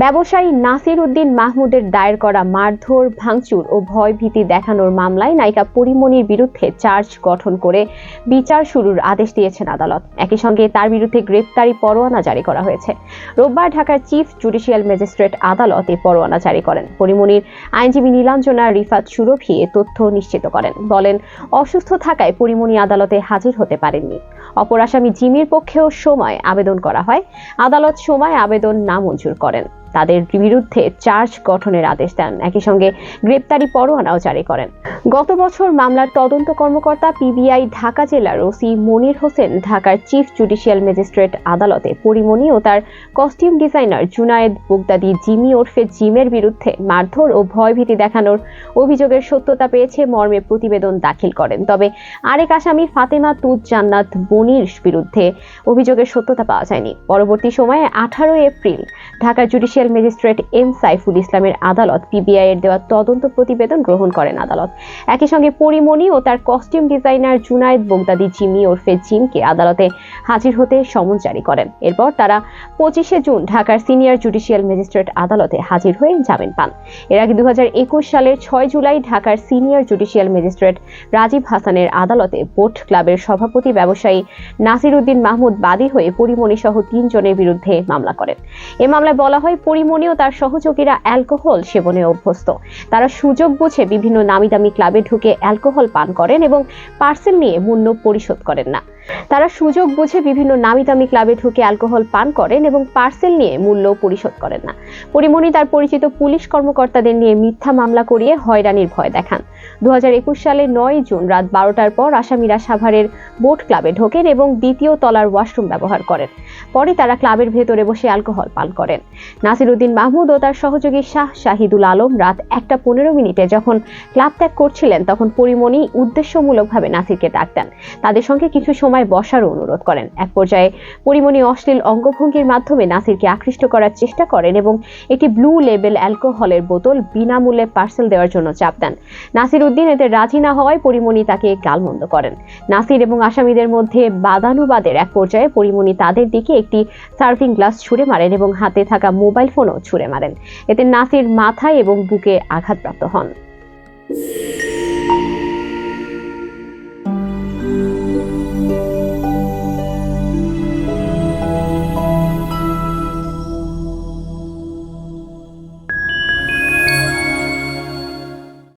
ব্যবসায়ী নাসির উদ্দিন মাহমুদের দায়ের করা মারধর, ভাঙচুর ও ভয়ভীতি দেখানোর মামলায় নায়িকা পরীমনির বিরুদ্ধে চার্জ গঠন করে বিচার শুরুর আদেশ দিয়েছেন আদালত। একই সঙ্গে তার বিরুদ্ধে গ্রেপ্তারি পরোয়ানা জারি করা হয়েছে। রোববার ঢাকার চিফ জুডিশিয়াল ম্যাজিস্ট্রেট আদালত এই পরোয়ানা জারি করেন। পরীমনির আইনজীবী নীলাঞ্জনা রিফাত সুরভি এ তথ্য নিশ্চিত করেন। বলেন, অসুস্থ থাকায় পরীমনি আদালতে হাজির হতে পারেননি। অপর আসামি জিমির পক্ষেও সময় আবেদন করা হয়। আদালত সময় আবেদন নামঞ্জুর করেন। তাদের বিরুদ্ধে চার্জ গঠনের আদেশ দেন। একই সঙ্গে গ্রেপ্তারি পরোয়ানাও জারি করেন। গত বছর মামলার তদন্ত কর্মকর্তা পিবিআই ঢাকা জেলার ওসি মনির হোসেন ঢাকার চিফ জুডিশিয়াল ম্যাজিস্ট্রেট আদালতে পরীমনি ও তার costume designer Junaid Baghdadi Jimmy ওরফে জিমের বিরুদ্ধে মারধর ও ভয়ভীতি দেখানোর অভিযোগের সত্যতা পেয়েছে মর্মে প্রতিবেদন দাখিল করেন। তবে আরেক আসামি ফাতেমা তুজ জান্নাত বনির বিরুদ্ধে অভিযোগের সত্যতা পাওয়া যায়নি। পরবর্তী সময়ে 18 এপ্রিল ঢাকার জুডিশিয়াল ম্যাজিস্ট্রেট এম সাইফুল ইসলামের আদালত পিবিআই এর দেওয়া তদন্ত প্রতিবেদন গ্রহণ করেন আদালত। একই সঙ্গে পরীমনি ও তার costume designer Junaid Baghdadi Jimmy ওরফে জিমকে আদালতে হাজির হতে সমন জারি করেন। এরপর তারা 25 জুন ঢাকার সিনিয়র জুডিশিয়াল ম্যাজিস্ট্রেট আদালতে হাজির হয়ে জামিন পান। এর আগে 2021 সালের 6 জুলাই ঢাকার সিনিয়র জুডিশিয়াল ম্যাজিস্ট্রেট রাজীব হাসানের আদালতে বোট ক্লাবের সভাপতি ব্যবসায়ী নাসির উদ্দিন মাহমুদ বাদী হয়ে পরীমনি সহ 3 জনের বিরুদ্ধে মামলা করেন। এ মামলায় বলা হয়, পরীমনি ও তার সহযোগীরা অ্যালকোহল সেবনে অভ্যস্ত। তারা সুযোগ বুঝে বিভিন্ন নামি দামি ক্লাবে ঢুকে অ্যালকোহল পান করেন এবং পার্সেল নিয়ে মূল্য পরিশোধ করেন না। তারা সুযোগ বুঝে বিভিন্ন নামি দামি ক্লাবে ঢুকে অ্যালকোহল পান করেন এবং পার্সেল নিয়ে মূল্য পরিশোধ করেন না। পরীমনি তার পরিচিত পুলিশ কর্মকর্তাদের নিয়ে মিথ্যা মামলা করিয়ে হয়রানির ভয় দেখান। 2021 সালে 9 জুন রাত 12টার পর আসামিরা সাভারের বোট ক্লাবে ঢোকেন এবং দ্বিতীয় তলার ওয়াশরুম ব্যবহার করেন। পরে তারা ক্লাবের ভেতরে বসে অ্যালকোহল পান করেন। নাসির উদ্দিন মাহমুদ ও তার সহযোগী শাহ শাহিদুল আলম রাত 1:15 যখন ক্লাব ত্যাগ করছিলেন তখন পরীমনি উদ্দেশ্যমূলকভাবে নাসিরকে ডাক দেন। তাদের সঙ্গে কিছু সময় বসার অনুরোধ করেন। এক পর্যায়ে পরীমনি অশ্লীল অঙ্গভঙ্গির মাধ্যমে নাসিরকে আকৃষ্ট করার চেষ্টা করেন এবং একটি ব্লু লেবেল অ্যালকোহলের বোতল বিনামূল্যে পার্সেল দেওয়ার জন্য চাপ দেন। নাসির উদ্দিন এতে রাজি না হওয়ায় পরীমনি তাকে গালমন্দ করেন। নাসির এবং আসামিদের মধ্যে বাদানুবাদের এক পর্যায়ে পরীমনি তাদের দিকে একটি সার্ভিং গ্লাস ছুঁড়ে মারেন এবং হাতে থাকা মোবাইল ফোনও ছুঁড়ে মারেন। এতে নাসির মাথায় এবং বুকে আঘাতপ্রাপ্ত হন।